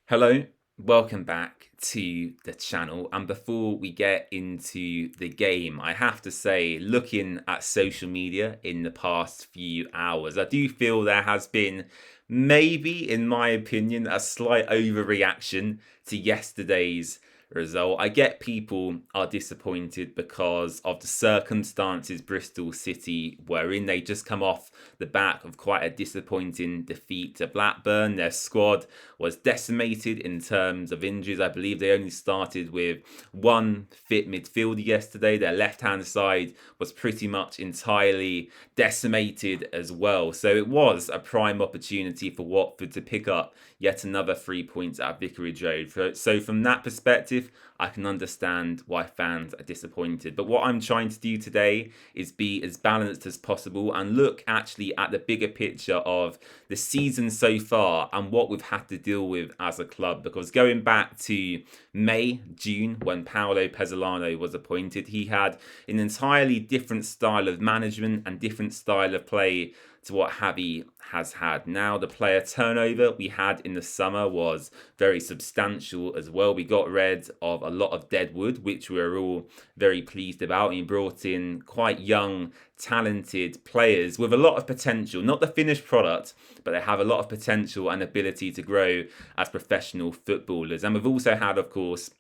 Hello, welcome back to the channel. And before we get into the game, I have to say, looking at social media in the past few hours, I do feel there has been, maybe in my opinion, a slight overreaction to yesterday's result. I get people are disappointed because of the circumstances Bristol City were in. They just come off the back of quite a disappointing defeat to Blackburn. Their squad was decimated in terms of injuries. I believe they only started with one fit midfielder yesterday. Their left-hand side was pretty much entirely decimated as well. So it was a prime opportunity for Watford to pick up yet another 3 points at Vicarage Road. So from that perspective, I can understand why fans are disappointed. But what I'm trying to do today is be as balanced as possible and look actually at the bigger picture of the season so far and what we've had to deal with as a club. Because going back to May, June, when Paolo Pezzolano was appointed, he had an entirely different style of management and different style of play to what Javi has had. Now, the player turnover we had in the summer was very substantial as well. We got rid of a lot of dead wood, which we were all very pleased about. And he brought in quite young, talented players with a lot of potential. Not the finished product, but they have a lot of potential and ability to grow as professional footballers. And we've also had, of course,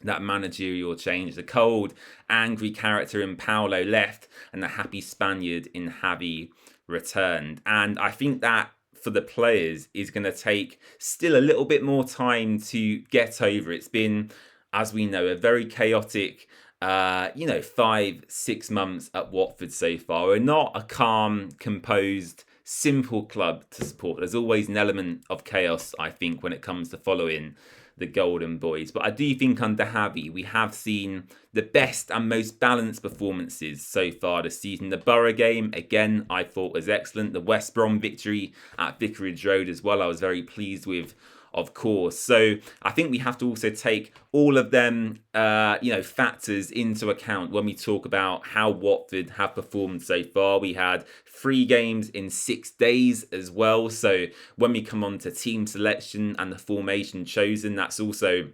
that managerial change. The cold, angry character in Paolo left, and the happy Spaniard in Javi returned. And I think that for the players is going to take still a little bit more time to get over. It's been, as we know, a very chaotic 5-6 months at Watford so far. We're not a calm, composed, simple club to support. There's always an element of chaos, I think, when it comes to following the Golden Boys. But I do think under Javi, we have seen the best and most balanced performances so far this season. The Borough game, again, I thought was excellent. The West Brom victory at Vicarage Road as well, I was very pleased with, of course. So I think we have to also take all of them, factors into account when we talk about how Watford have performed so far. We had 3 games in 6 days as well. So when we come on to team selection and the formation chosen, that's also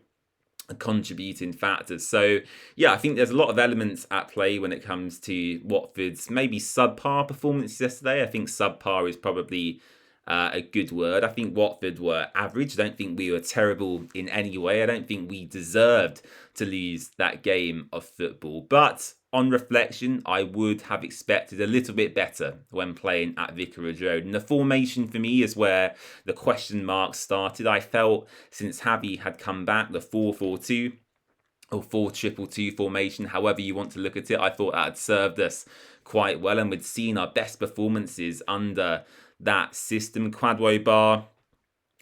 a contributing factor. So yeah, I think there's a lot of elements at play when it comes to Watford's maybe subpar performance yesterday. I think subpar is probably a good word. I think Watford were average. I don't think we were terrible in any way. I don't think we deserved to lose that game of football. But on reflection, I would have expected a little bit better when playing at Vicarage Road. And the formation for me is where the question marks started. I felt since Javi had come back, the 4-4-2 or 4-2-2 formation, however you want to look at it, I thought that had served us quite well. And we'd seen our best performances under that system. Kwadwo Bar,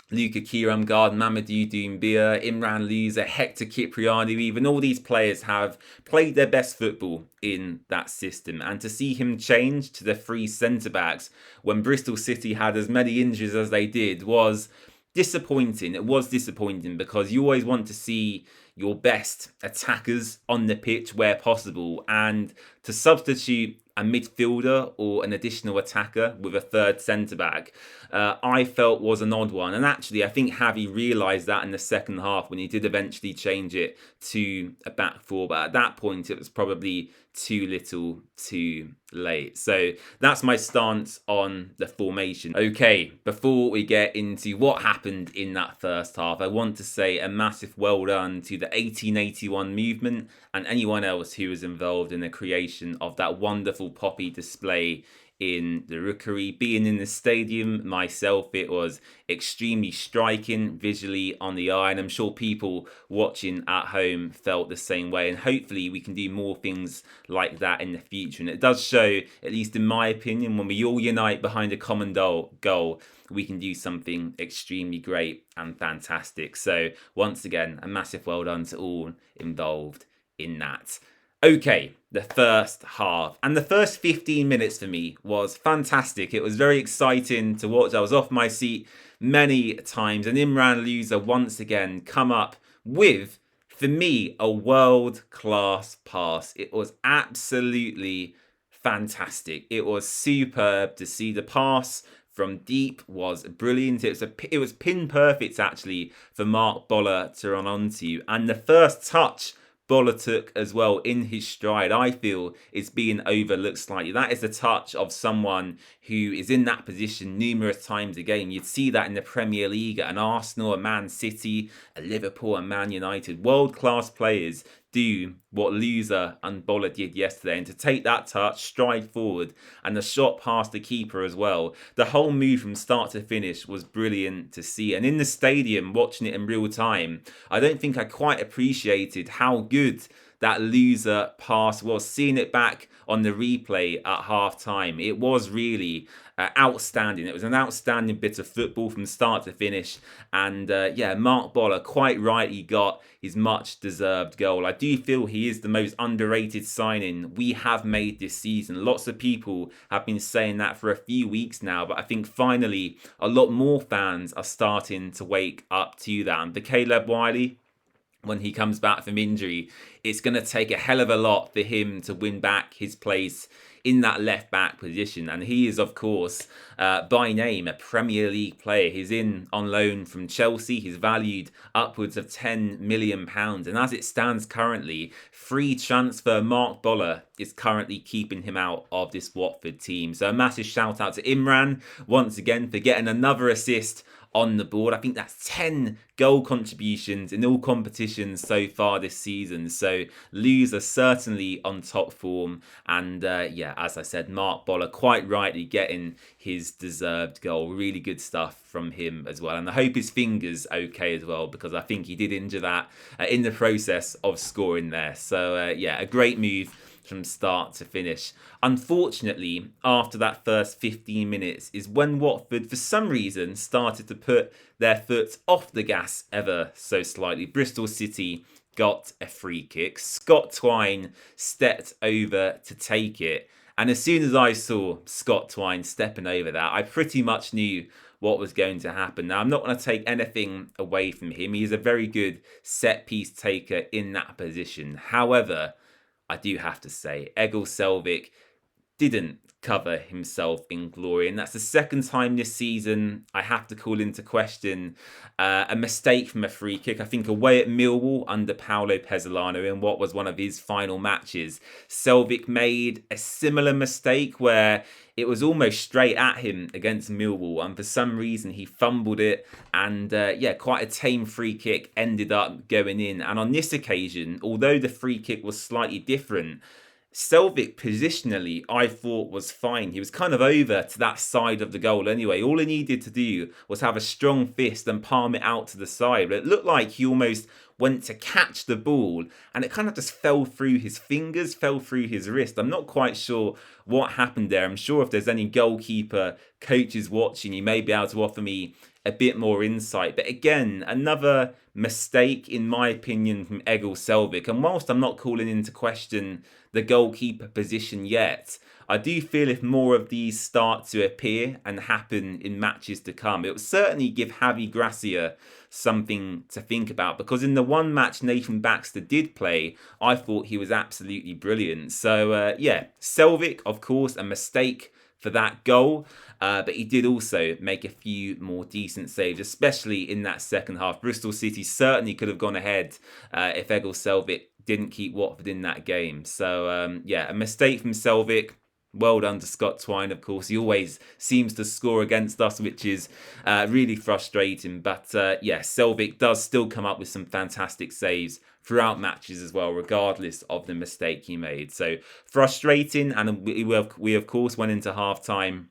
Luka Kiramgard, Mamadou Doumbia, Imran Louza, Hector Cipriano, even all these players have played their best football in that system. And to see him change to the 3 centre-backs when Bristol City had as many injuries as they did was disappointing. It was disappointing because you always want to see your best attackers on the pitch where possible. And to substitute a midfielder or an additional attacker with a third centre-back, I felt was an odd one. And actually, I think Javi realised that in the second half when he did eventually change it to a back 4. But at that point, it was probably too little too late. So that's my stance on the formation. Okay, before we get into what happened in that first half, I want to say a massive well done to the 1881 movement and anyone else who was involved in the creation of that wonderful poppy display in the Rookery. Being in the stadium myself, it was extremely striking visually on the eye, and I'm sure people watching at home felt the same way. And hopefully we can do more things like that in the future. And it does show, at least in my opinion, when we all unite behind a common goal, we can do something extremely great and fantastic. So once again, a massive well done to all involved in that. Okay, the first half. And the first 15 minutes for me was fantastic. It was very exciting to watch. I was off my seat many times. And Imran Louza once again come up with, for me, a world-class pass. It was absolutely fantastic. It was superb to see the pass from deep was brilliant. It was pin perfect actually for Marc Bola to run onto, and the first touch Bola took as well in his stride, I feel, is being overlooked slightly. That is the touch of someone who is in that position numerous times a game. You'd see that in the Premier League at an Arsenal, a Man City, a Liverpool, and Man United. World-class players do what Loser and Bola did yesterday, and to take that touch, stride forward, and the shot past the keeper as well. The whole move from start to finish was brilliant to see. And in the stadium, watching it in real time, I don't think I quite appreciated how good that Loser pass was. Seeing it back on the replay at half time, it was really outstanding. It was an outstanding bit of football from start to finish, and Marc Bola quite rightly got his much deserved goal. I do feel he is the most underrated signing we have made this season. Lots of people have been saying that for a few weeks now, but I think finally a lot more fans are starting to wake up to that. And for Caleb Wiley, when he comes back from injury, it's going to take a hell of a lot for him to win back his place in that left back position. And he is, of course, by name, a Premier League player. He's in on loan from Chelsea. He's valued upwards of £10 million. And as it stands currently, free transfer Marc Bola is currently keeping him out of this Watford team. So a massive shout out to Imran once again for getting another assist on the board. I think that's 10 goal contributions in all competitions so far this season. So Loser certainly on top form. And as I said, Marc Bola quite rightly getting his deserved goal. Really good stuff from him as well. And I hope his finger's okay as well, because I think he did injure that in the process of scoring there. So a great move from start to finish. Unfortunately, after that first 15 minutes is when Watford, for some reason, started to put their foot off the gas ever so slightly. Bristol City got a free kick. Scott Twine stepped over to take it. And as soon as I saw Scott Twine stepping over that, I pretty much knew what was going to happen. Now, I'm not going to take anything away from him. He is a very good set-piece taker in that position. However, I do have to say, Egil Selvik didn't cover himself in glory, and that's the second time this season I have to call into question a mistake from a free kick. I think away at Millwall under Paolo Pezzolano in what was one of his final matches, Selvik made a similar mistake where it was almost straight at him against Millwall, and for some reason he fumbled it, and quite a tame free kick ended up going in. And on this occasion, although the free kick was slightly different, Selvik positionally, I thought, was fine. He was kind of over to that side of the goal anyway. All he needed to do was have a strong fist and palm it out to the side. But it looked like he almost went to catch the ball and it kind of just fell through his fingers, fell through his wrist. I'm not quite sure what happened there. I'm sure if there's any goalkeeper coaches watching, you may be able to offer me a bit more insight. But again, another mistake, in my opinion, from Egil Selvik. And whilst I'm not calling into question the goalkeeper position yet, I do feel if more of these start to appear and happen in matches to come, it will certainly give Javi Gracia something to think about, because in the one match Nathan Baxter did play, I thought he was absolutely brilliant. So Selvik, of course, a mistake for that goal, but he did also make a few more decent saves, especially in that second half. Bristol City certainly could have gone ahead if Egil Selvik didn't keep Watford in that game. So a mistake from Selvik. Well done to Scott Twine, of course. He always seems to score against us, which is really frustrating. But Selvik does still come up with some fantastic saves throughout matches as well, regardless of the mistake he made. So frustrating, and we of course went into half-time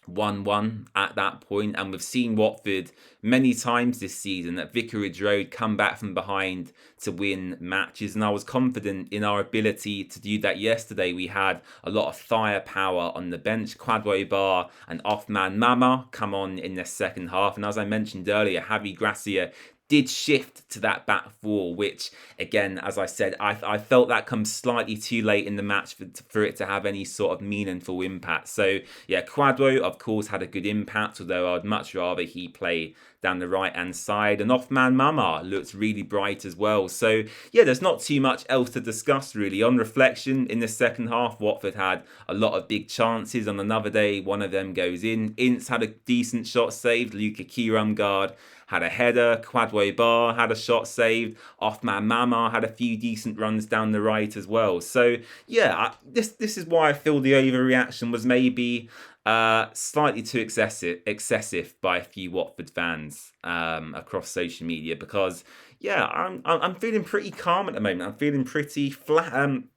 1-1 at that point, and we've seen Watford many times this season at Vicarage Road come back from behind to win matches, and I was confident in our ability to do that yesterday. We had a lot of firepower on the bench. Kwadwo Bar and Othman Mama come on in the second half, and as I mentioned earlier, Javi Gracia did shift to that back four, which, again, as I said, I felt that comes slightly too late in the match for it to have any sort of meaningful impact. So, Kwadwo, of course, had a good impact, although I'd much rather he play down the right-hand side. And off-man Mama looked really bright as well. So, yeah, there's not too much else to discuss, really. On reflection, in the second half, Watford had a lot of big chances. On another day, one of them goes in. Ince had a decent shot saved. Luka Kiramgard had a header. Kwadwo Bar had a shot saved. Off-man Mama had a few decent runs down the right as well. So, yeah, this is why I feel the overreaction was maybe slightly too excessive by a few Watford fans across social media, because I'm feeling pretty calm at the moment. I'm feeling pretty placid.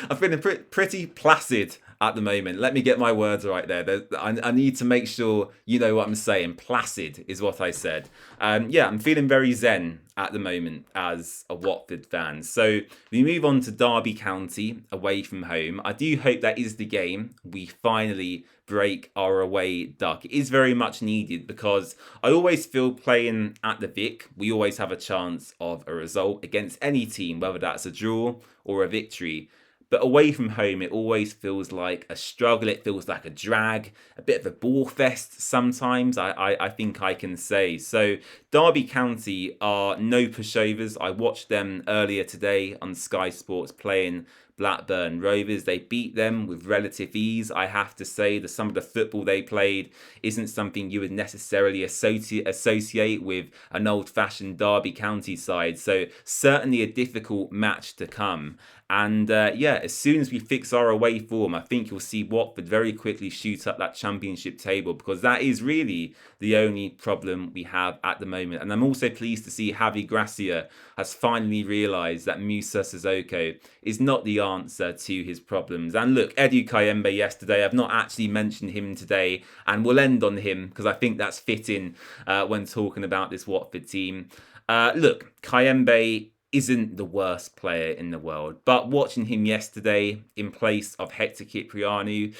I'm feeling pretty placid at the moment. Let me get my words right there. I need to make sure you know what I'm saying. Placid is what I said. I'm feeling very zen at the moment as a Watford fan. So we move on to Derby County away from home. I do hope that is the game we finally break our away duck. It is very much needed, because I always feel playing at the Vic, we always have a chance of a result against any team, whether that's a draw or a victory. But away from home, it always feels like a struggle. It feels like a drag, a bit of a ball fest sometimes, I think I can say. So Derby County are no pushovers. I watched them earlier today on Sky Sports playing Blackburn Rovers. They beat them with relative ease. I have to say that some of the football they played isn't something you would necessarily associate with an old-fashioned Derby County side. So certainly a difficult match to come. And as soon as we fix our away form, I think you'll see Watford very quickly shoot up that championship table, because that is really the only problem we have at the moment. And I'm also pleased to see Javi Gracia has finally realised that Musa Sissoko is not the answer to his problems. And look, Edu Kayembe yesterday, I've not actually mentioned him today, and we'll end on him because I think that's fitting when talking about this Watford team. Look, Kayembe isn't the worst player in the world, but watching him yesterday in place of Hector Kyprianou,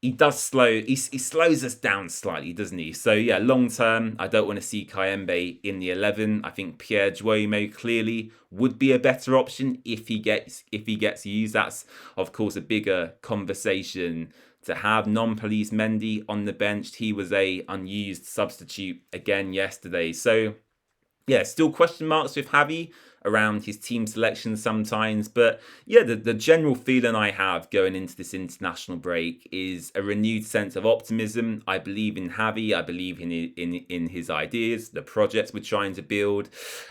he slows us down slightly, doesn't he? So yeah, long term, I don't want to see Kayembe in the 11. I think Pierre Duomo clearly would be a better option if he gets used. That's of course a bigger conversation to have. Non-Police Mendy on the bench. He was a unused substitute again yesterday. So yeah, still question marks with Javi around his team selection sometimes. But yeah, the general feeling I have going into this international break is a renewed sense of optimism. I believe in Javi. I believe in his ideas, the projects we're trying to build.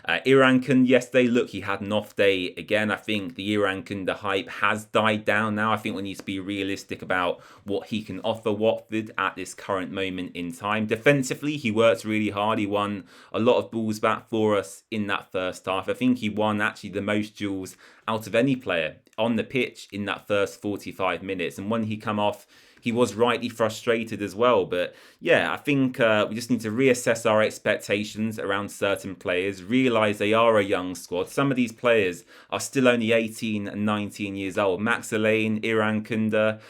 Irankun yesterday, look, he had an off day again. I think the Irankun, the hype has died down now. I think we need to be realistic about what he can offer Watford at this current moment in time. Defensively, he worked really hard. He won a lot of balls back for us in that first half. I think he won actually the most duels out of any player on the pitch in that first 45 minutes. And when he come off, he was rightly frustrated as well. But yeah, I think we just need to reassess our expectations around certain players, realise they are a young squad. Some of these players are still only 18 and 19 years old. Max Elaine, Iran Kunda,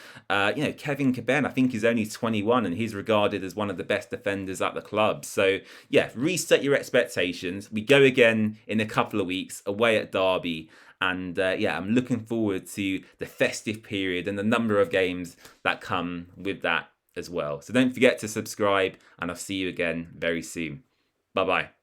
Kevin Caben, I think he's only 21 and he's regarded as one of the best defenders at the club. So yeah, reset your expectations. We go again in a couple of weeks away at Derby. And I'm looking forward to the festive period and the number of games that come with that as well. So don't forget to subscribe, and I'll see you again very soon. Bye-bye.